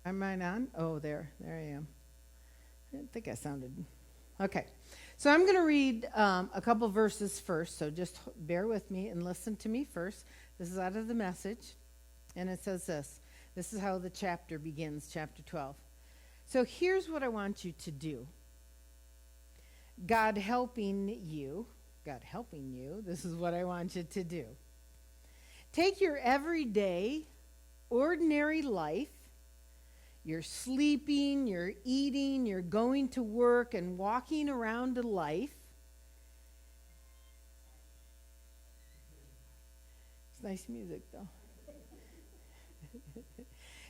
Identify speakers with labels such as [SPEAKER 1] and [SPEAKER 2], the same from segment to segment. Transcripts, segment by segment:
[SPEAKER 1] Am I on? Oh, there I am. I didn't think I sounded. Okay. So I'm going to read a couple verses first. So just bear with me and listen to me first. This is out of the Message. And it says this. This is how the chapter begins, chapter 12. So here's what I want you to do. God helping you, this is what I want you to do. Take your everyday, ordinary life. You're sleeping, you're eating, you're going to work and walking around life. It's nice music, though.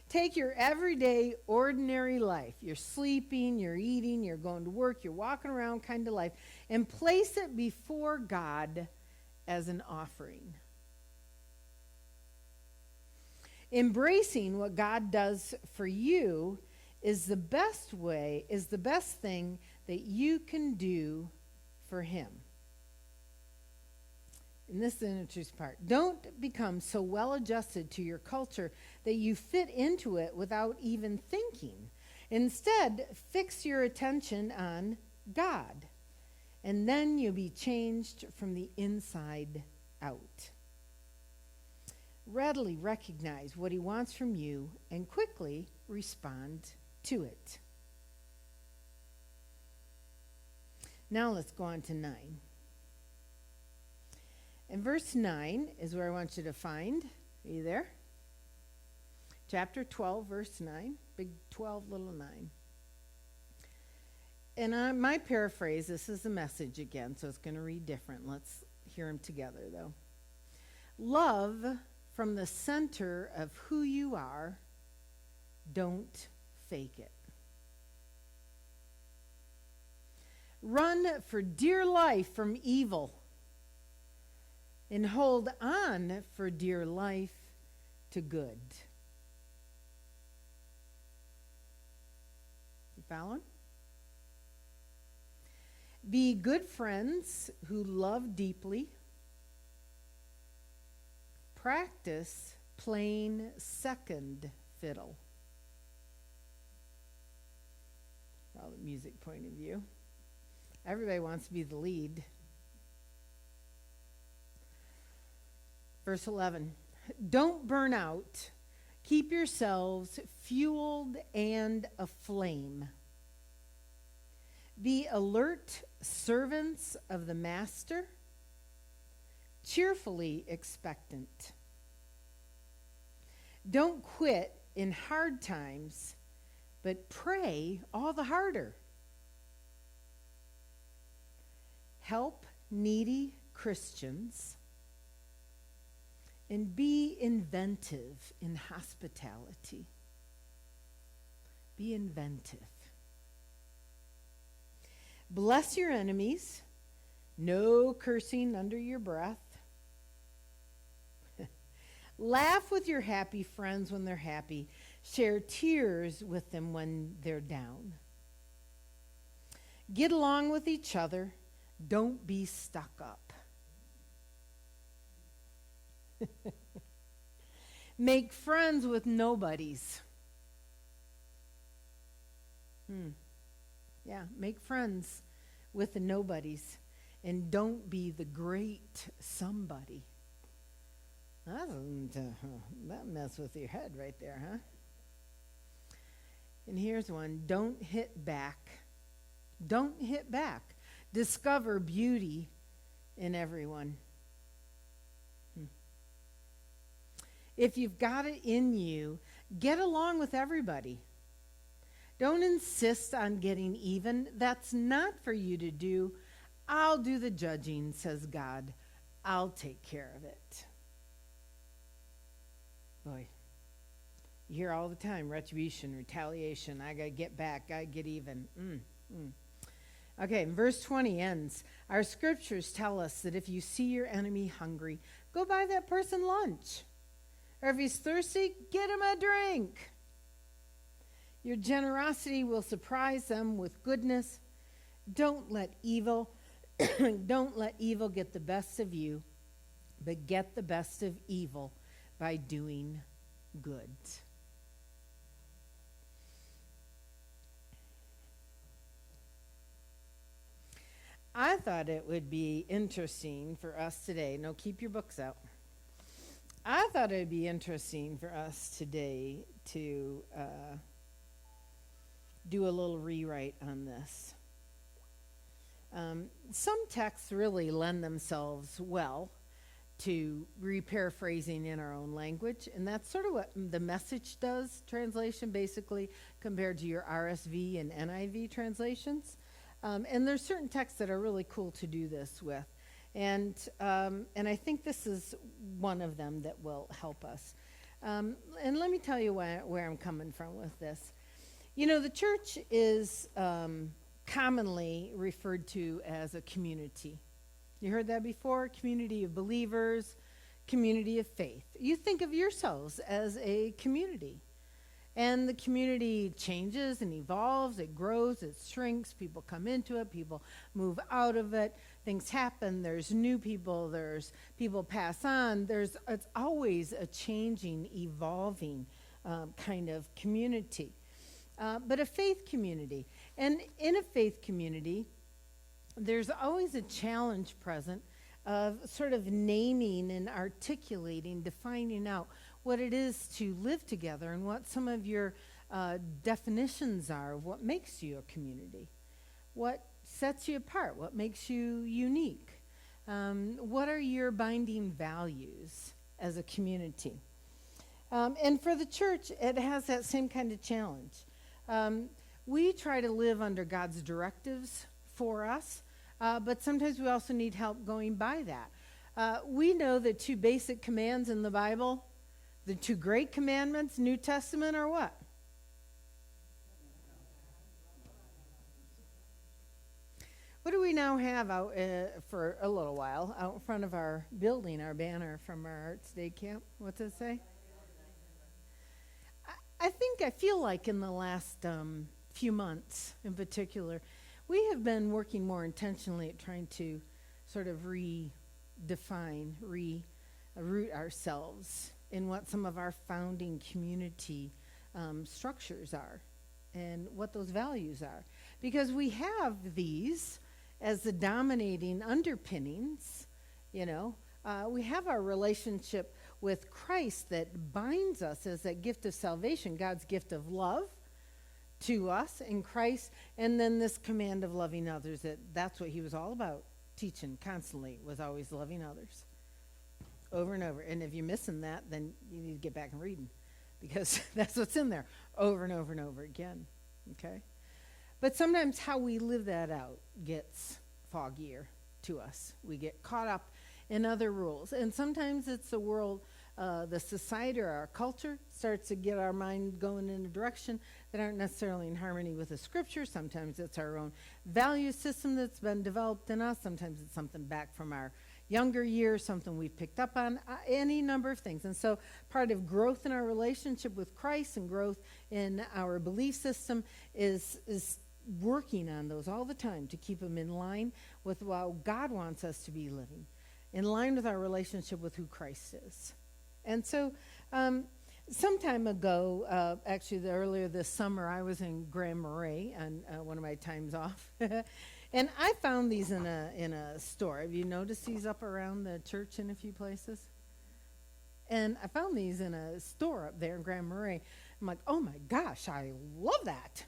[SPEAKER 1] Take your everyday, ordinary life. You're sleeping, you're eating, you're going to work, you're walking around kind of life, and place it before God as an offering. Embracing what God does for you is the best thing that you can do for him. And this is the interesting part. Don't become so well adjusted to your culture that you fit into it without even thinking. Instead, fix your attention on God, and then you'll be changed from the inside out. Readily recognize what he wants from you and quickly respond to it. Now let's go on to 9. And verse 9 is where I want you to find. Are you there? Chapter 12, verse 9. Big 12, little 9. And my paraphrase, this is the Message again, so it's going to read different. Let's hear them together, though. Love from the center of who you are. Don't fake it. Run for dear life from evil, and hold on for dear life to good. You following? Be good friends who love deeply. Practice playing second fiddle. From the music point of view. Everybody wants to be the lead. Verse 11, don't burn out. Keep yourselves fueled and aflame. Be alert servants of the Master, cheerfully expectant. Don't quit in hard times, but pray all the harder. Help needy Christians. And be inventive in hospitality. Be inventive. Bless your enemies. No cursing under your breath. Laugh with your happy friends when they're happy. Share tears with them when they're down. Get along with each other. Don't be stuck up. Make friends with nobodies. Yeah, make friends with the nobodies. And don't be the great somebody. That mess with your head right there, huh? And here's one. Don't hit back. Don't hit back. Discover beauty in everyone. If you've got it in you, get along with everybody. Don't insist on getting even. That's not for you to do. I'll do the judging, says God. I'll take care of it. Boy, you hear all the time, retribution, retaliation. I got to get back. I get even. Okay, verse 20 ends. Our scriptures tell us that if you see your enemy hungry, go buy that person lunch. Or if he's thirsty, get him a drink. Your generosity will surprise them with goodness. Don't let evil get the best of you, but get the best of evil by doing good. I thought it would be interesting for us today. No, keep your books out. I thought it would be interesting for us today to do a little rewrite on this. Some texts really lend themselves well to re-paraphrasing in our own language, and that's sort of what the Message does, translation, basically, compared to your RSV and NIV translations. And there's certain texts that are really cool to do this with. And I think this is one of them that will help us. And let me tell you where I'm coming from with this. You know, the church is commonly referred to as a community. You heard that before? Community of believers, community of faith. You think of yourselves as a community. And the community changes and evolves, it grows, it shrinks, people come into it, people move out of it, things happen, there's new people, there's people pass on, it's always a changing, evolving kind of community. But a faith community. And in a faith community, there's always a challenge present of sort of naming and articulating, defining out what it is to live together and what some of your definitions are of what makes you a community, what sets you apart, what makes you unique, what are your binding values as a community. And for the church, it has that same kind of challenge. We try to live under God's directives for us, but sometimes we also need help going by that. We know the two basic commands in the Bible, the two great commandments, New Testament, are what? What do we now have out for a little while out in front of our building, our banner from our Arts Day camp? What's it say? I feel like in the last few months in particular, we have been working more intentionally at trying to sort of redefine, root ourselves in what some of our founding community structures are and what those values are. Because we have these as the dominating underpinnings, you know. We have our relationship with Christ that binds us as that gift of salvation, God's gift of love to us in Christ, and then this command of loving others. That's what he was all about, teaching constantly, was always loving others. Over and over. And if you're missing that, then you need to get back and reading, because that's what's in there over and over and over again. Okay? But sometimes how we live that out gets foggier to us. We get caught up in other rules. And sometimes it's the world, the society or our culture starts to get our mind going in a direction that aren't necessarily in harmony with the scripture. Sometimes it's our own value system that's been developed in us. Sometimes it's something back from our younger years, something we've picked up on, any number of things. And so part of growth in our relationship with Christ and growth in our belief system is working on those all the time to keep them in line with how God wants us to be living, in line with our relationship with who Christ is. And so some time ago, actually earlier this summer, I was in Grand Marais on one of my times off. And I found these in a store. Have you noticed these up around the church in a few places? And I found these in a store up there in Grand Marais. I'm like, oh my gosh, I love that.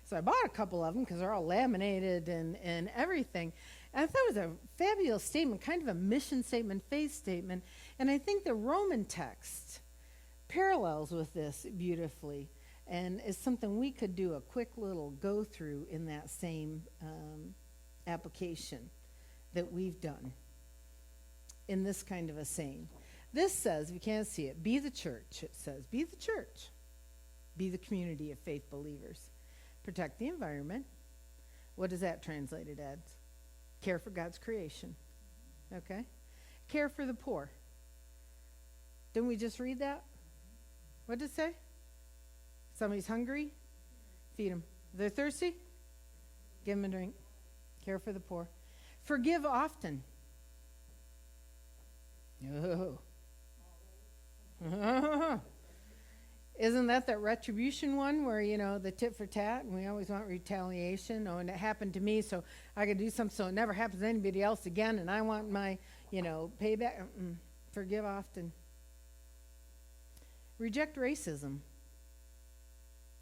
[SPEAKER 1] So I bought a couple of them because they're all laminated and everything. And I thought it was a fabulous statement, kind of a mission statement, faith statement. And I think the Roman text parallels with this beautifully and is something we could do a quick little go through in that same application that we've done in this kind of a saying. This says, if you can't see it, be the church. It says, be the church. Be the community of faith believers. Protect the environment. What does that translate it as? Care for God's creation. Okay? Care for the poor. Didn't we just read that? What did it say? Somebody's hungry? Feed them. They're thirsty? Give them a drink. Care for the poor. Forgive often. Oh. Isn't that retribution one where, the tit for tat, and we always want retaliation? Oh, and it happened to me, so I got to do something so it never happens to anybody else again, and I want my, payback. Forgive often. Reject racism.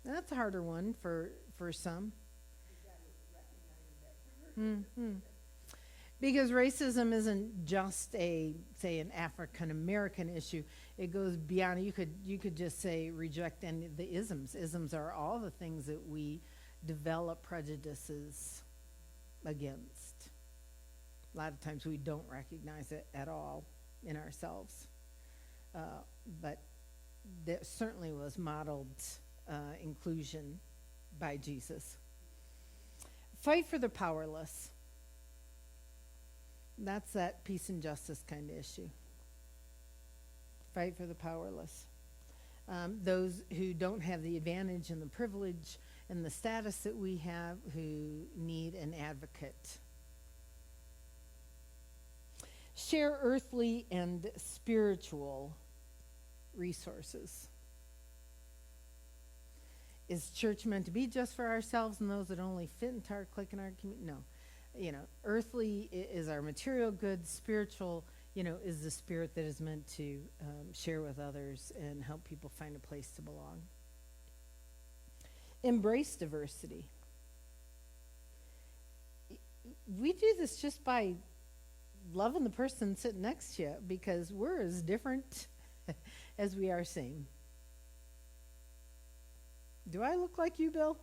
[SPEAKER 1] That's a harder one for some. Mm-hmm. Because racism isn't just say an African American issue. It goes beyond. You could just say reject any of the isms. Isms are all the things that we develop prejudices against. A lot of times we don't recognize it at all in ourselves. But there certainly was modeled inclusion by Jesus. Fight for the powerless. That's that peace and justice kind of issue. Fight for the powerless. Those who don't have the advantage and the privilege and the status that we have, who need an advocate. Share earthly and spiritual resources. Is church meant to be just for ourselves and those that only fit into our clique and our community? No. Earthly is our material goods. Spiritual, is the spirit that is meant to share with others and help people find a place to belong. Embrace diversity. We do this just by loving the person sitting next to you, because we're as different as we are same. Do I look like you, Bill?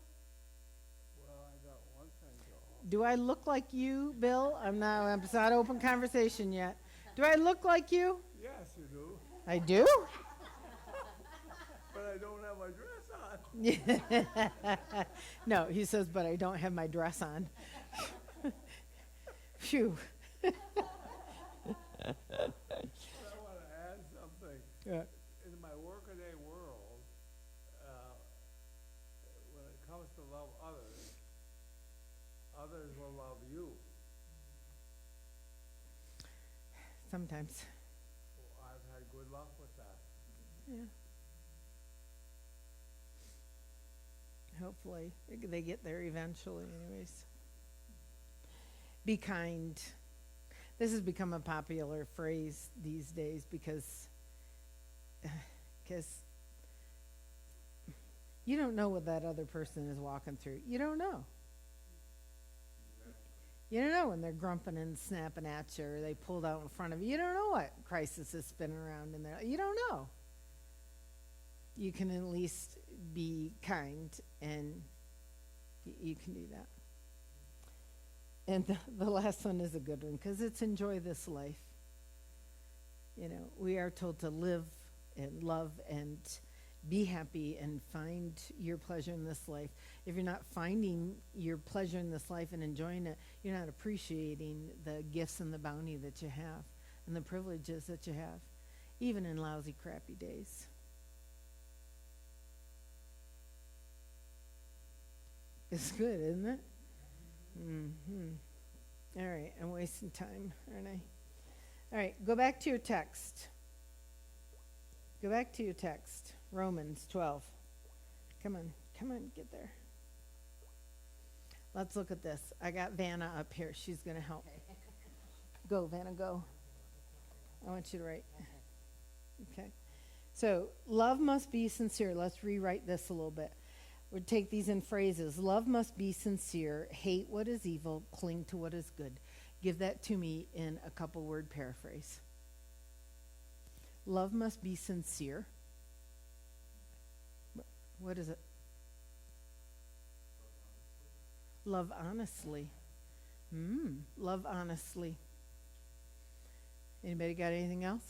[SPEAKER 2] Well, I got one thing to
[SPEAKER 1] Do I look like you, Bill? It's not open conversation yet. Do I look like you?
[SPEAKER 2] Yes, you do.
[SPEAKER 1] I do?
[SPEAKER 2] But I don't have my dress on.
[SPEAKER 1] No, he says, but I don't have my dress on. Phew.
[SPEAKER 2] But I want to add something.
[SPEAKER 1] Yeah.
[SPEAKER 2] In my workaday world, when it comes to love others, others will love you.
[SPEAKER 1] Sometimes.
[SPEAKER 2] Well, I've had good luck with that.
[SPEAKER 1] Yeah. Hopefully they get there eventually anyways. Be kind. This has become a popular phrase these days because you don't know what that other person is walking through. You don't know. You don't know when they're grumping and snapping at you, or they pulled out in front of you. You don't know what crisis is spinning around in there. You don't know. You can at least be kind, and you can do that. And the last one is a good one, because it's enjoy this life. We are told to live and love and be happy and find your pleasure in this life. If you're not finding your pleasure in this life and enjoying it, you're not appreciating the gifts and the bounty that you have and the privileges that you have, even in lousy, crappy days. It's good, isn't it? Mm-hmm. All right, I'm wasting time, aren't I? All right, go back to your text. Go back to your text. Romans 12. Come on, get there. Let's look at this. I got Vanna up here. She's going to help. Go, Vanna, go. I want you to write. Okay. So, love must be sincere. Let's rewrite this a little bit. We'll take these in phrases. Love must be sincere. Hate what is evil. Cling to what is good. Give that to me in a couple word paraphrase. Love must be sincere. What is it? Love honestly. Love honestly. Anybody got anything else?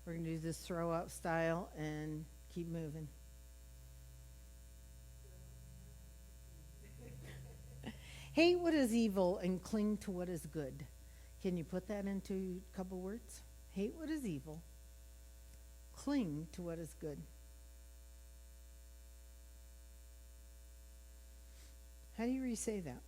[SPEAKER 1] We're going to do this throw out style and keep moving. Hate what is evil and cling to what is good. Can you put that into a couple words? Hate what is evil. Cling to what is good. How do you re-say that?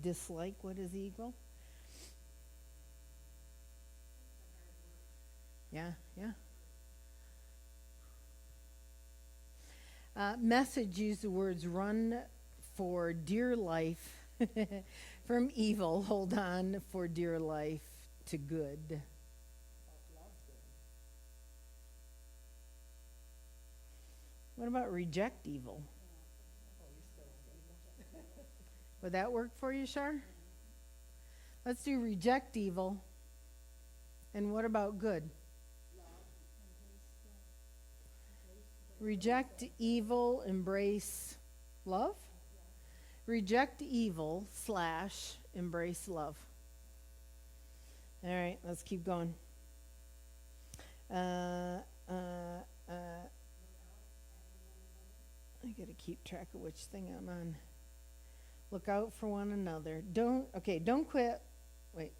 [SPEAKER 1] dislike what is evil? Yeah, yeah. Message used the words run for dear life from evil, hold on for dear life to good. What about reject evil? Would that work for you, Shar? Let's do reject evil. And what about good? Reject evil, embrace love? Reject evil / embrace love. All right, let's keep going. I got to keep track of which thing I'm on. Look out for one another. Don't quit. Wait.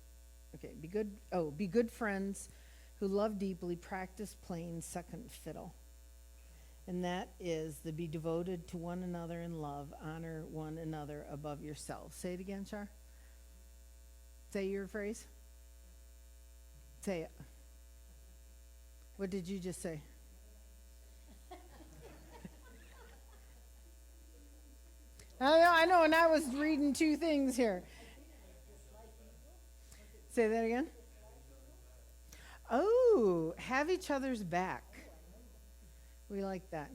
[SPEAKER 1] Okay, be good friends who love deeply, practice playing second fiddle. And that is the be devoted to one another in love, honor one another above yourself. Say it again, Char. Say your phrase. Say it. What did you just say? I know, and I was reading two things here. Say that again. Oh, have each other's back. We like that.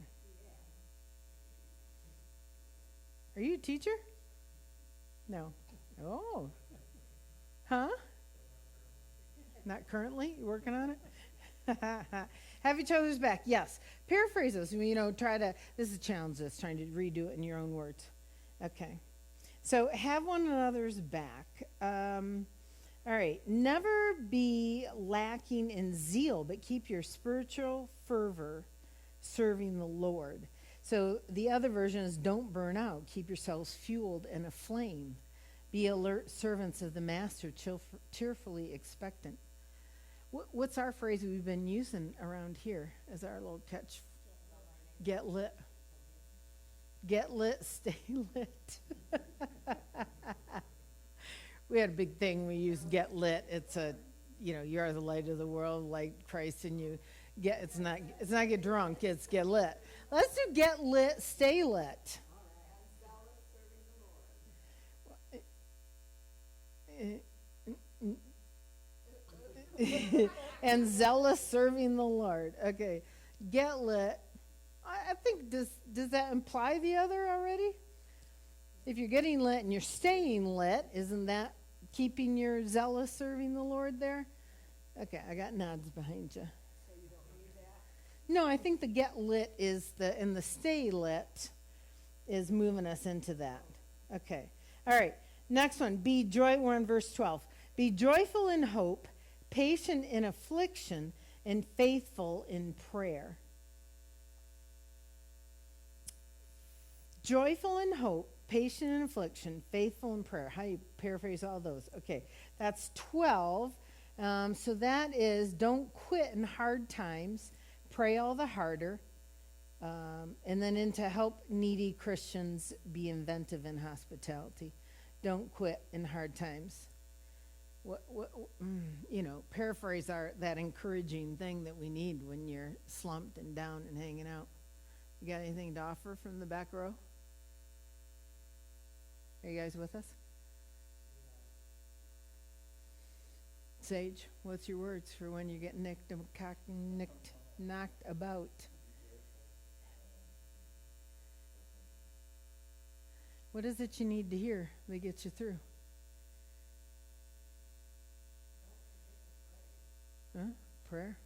[SPEAKER 1] Are you a teacher? No. Oh. Huh? Not currently? You working on it? Have each other's back. Yes. Paraphrase this. This is a challenge, this, trying to redo it in your own words. Okay. So have one another's back. All right. Never be lacking in zeal, but keep your spiritual fervor serving the Lord. So the other version is don't burn out. Keep yourselves fueled and aflame. Be alert servants of the Master, cheerfully expectant. What's our phrase we've been using around here as our little catch? Get lit. Get lit, stay lit. We had a big thing we used, get lit. It's you are the light of the world, light Christ in you. It's not get drunk, it's get lit. Let's do get lit, stay lit. And zealous serving the Lord. Okay, get lit. I think, does that imply the other already? If you're getting lit and you're staying lit, isn't that keeping your zealous serving the Lord there? Okay, I got nods behind you.
[SPEAKER 3] So you don't need that?
[SPEAKER 1] No, I think the get lit and the stay lit is moving us into that. Okay. All right. Next one. We're on verse 12. Be joyful in hope, patient in affliction, and faithful in prayer. Joyful in hope, patient in affliction, faithful in prayer. How do you paraphrase all those? Okay, that's 12. So that is don't quit in hard times, pray all the harder, and then into help needy Christians be inventive in hospitality. Don't quit in hard times. Paraphrase that encouraging thing that we need when you're slumped and down and hanging out. You got anything to offer from the back row? Are you guys with us? Sage, what's your words for when you get knocked about? What is it you need to hear that gets you through? Huh? Prayer?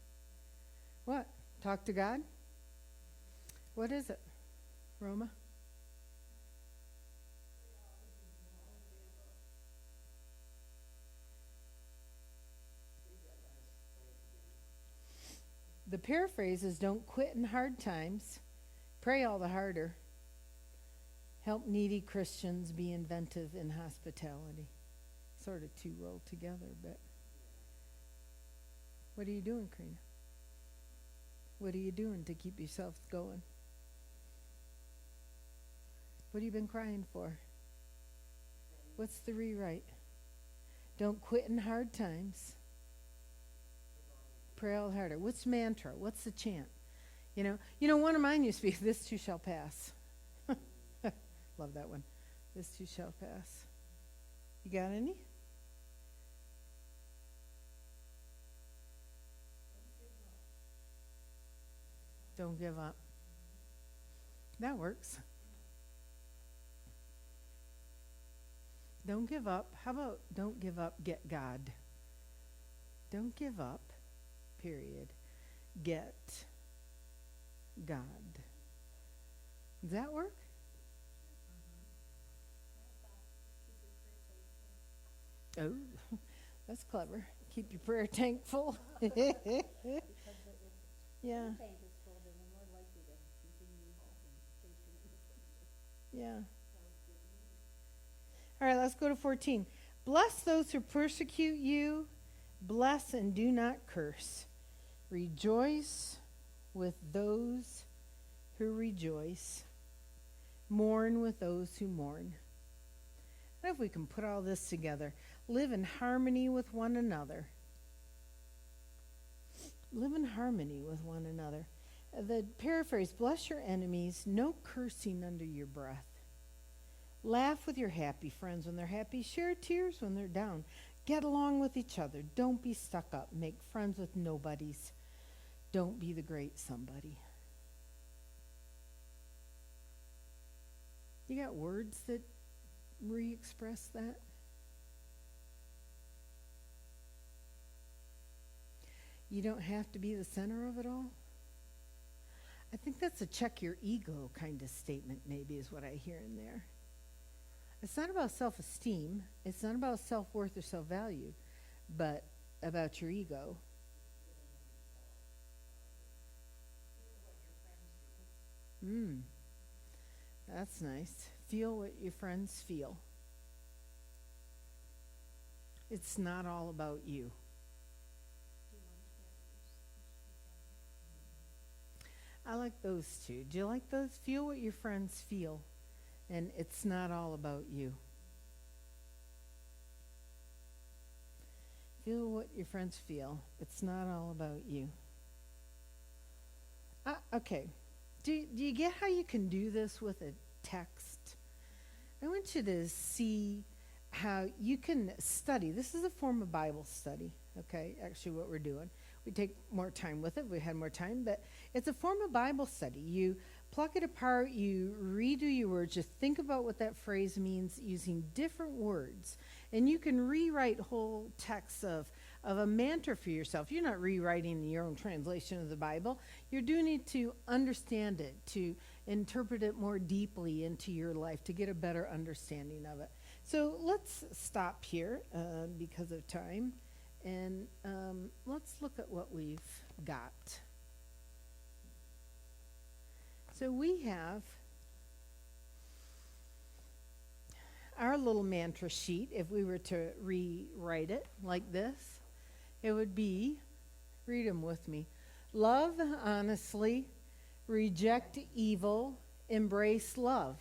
[SPEAKER 1] What? Talk to God? What is it? Roma? The paraphrase is don't quit in hard times, pray all the harder, help needy Christians be inventive in hospitality. Sort of two roll together, but what are you doing, Karina? What are you doing to keep yourself going? What have you been crying for? What's the rewrite? Don't quit in hard times. Pray all harder. What's mantra? What's the chant? You know, one of mine used to be, this too shall pass. Love that one. This too shall pass. You got any? Don't give up. That works. Don't give up. How about don't give up, get God? Don't give up, period. Get God. Does that work? Oh, that's clever. Keep your prayer tank full. Yeah.
[SPEAKER 3] Tank is full, then we're more likely to continue and chase your
[SPEAKER 1] Yeah. All right, let's go to 14. Bless those who persecute you. Bless and do not curse. Rejoice with those who rejoice. Mourn with those who mourn. And if we can put all this together, live in harmony with one another. Live in harmony with one another. The paraphrase, bless your enemies, no cursing under your breath. Laugh with your happy friends when they're happy. Share tears when they're down. Get along with each other. Don't be stuck up. Make friends with nobodies. Don't be the great somebody. You got words that re-express that? You don't have to be the center of it all? I think that's a check your ego kind of statement, maybe, is what I hear in there. It's not about self-esteem. It's not about self-worth or self-value, but about your ego. That's nice. Feel what your friends feel. It's not all about you. I like those two. Do you like those? Feel what your friends feel. And it's not all about you. Feel what your friends feel. It's not all about you. Okay. Do you get how you can do this with a text? I want you to see how you can study. This is a form of Bible study, okay? Actually, what we're doing. We take more time with it. We had more time, but it's a form of Bible study. You pluck it apart, you redo your words, just think about what that phrase means using different words. And you can rewrite whole texts of a mantra for yourself. You're not rewriting your own translation of the Bible. You're doing it to understand it, to interpret it more deeply into your life, to get a better understanding of it. So let's stop here because of time, and let's look at what we've got. So we have our little mantra sheet. If we were to rewrite it like this, it would be, read them with me, love honestly, reject evil, embrace love.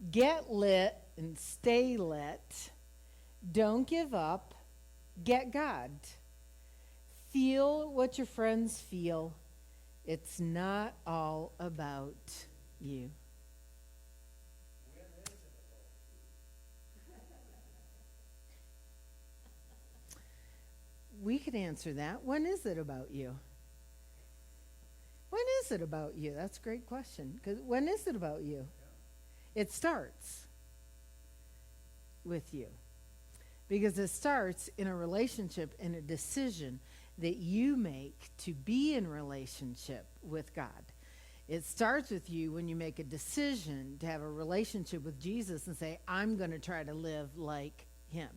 [SPEAKER 1] Get lit and stay lit. Don't give up. Get God. Feel what your friends feel. It's not all about you. We could answer that. When is it about you? When is it about you? That's a great question. Because when is it about you? Yeah. It starts with you. Because it starts in a relationship, in a decision that you make to be in relationship with God. It starts with you when you make a decision to have a relationship with Jesus and say, I'm going to try to live like him.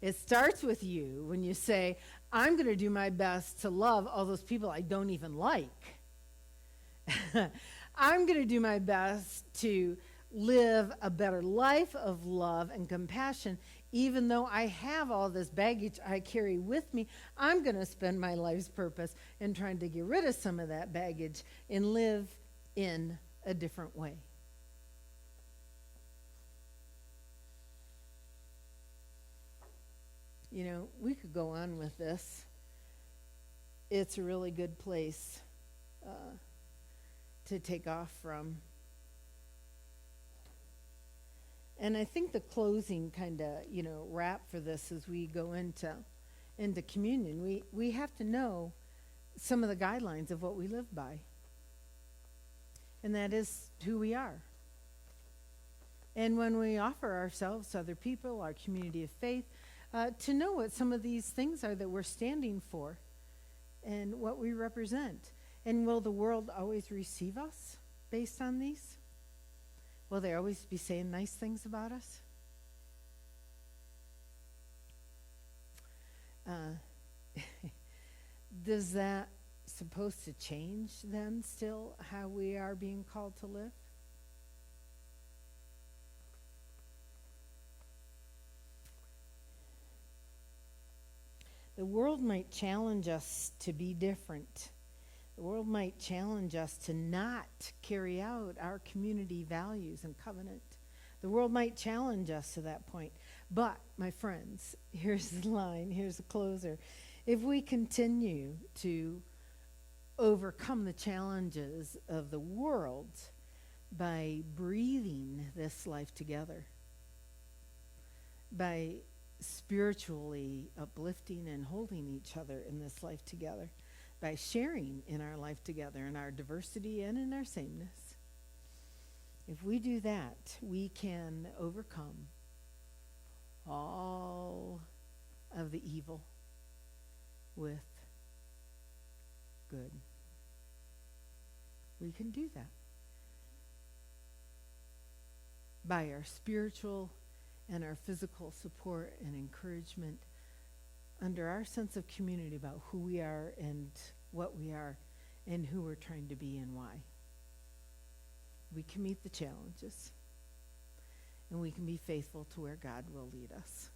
[SPEAKER 1] It starts with you when you say, I'm going to do my best to love all those people I don't even like. I'm going to do my best to live a better life of love and compassion. Even though I have all this baggage I carry with me, I'm going to spend my life's purpose in trying to get rid of some of that baggage and live in a different way. You know, we could go on with this. It's a really good place to take off from. And I think the closing kind of, wrap for this as we go into communion, we have to know some of the guidelines of what we live by. And that is who we are. And when we offer ourselves to other people, our community of faith, to know what some of these things are that we're standing for and what we represent. And will the world always receive us based on these? Will they always be saying nice things about us? Does that supposed to change then still how we are being called to live? The world might challenge us to be different. The world might challenge us to not carry out our community values and covenant. The world might challenge us to that point. But, my friends, here's the line, here's the closer. If we continue to overcome the challenges of the world by breathing this life together, by spiritually uplifting and holding each other in this life together, by sharing in our life together, in our diversity and in our sameness. If we do that, we can overcome all of the evil with good. We can do that by our spiritual and our physical support and encouragement under our sense of community about who we are and what we are and who we're trying to be and why. We can meet the challenges, and we can be faithful to where God will lead us.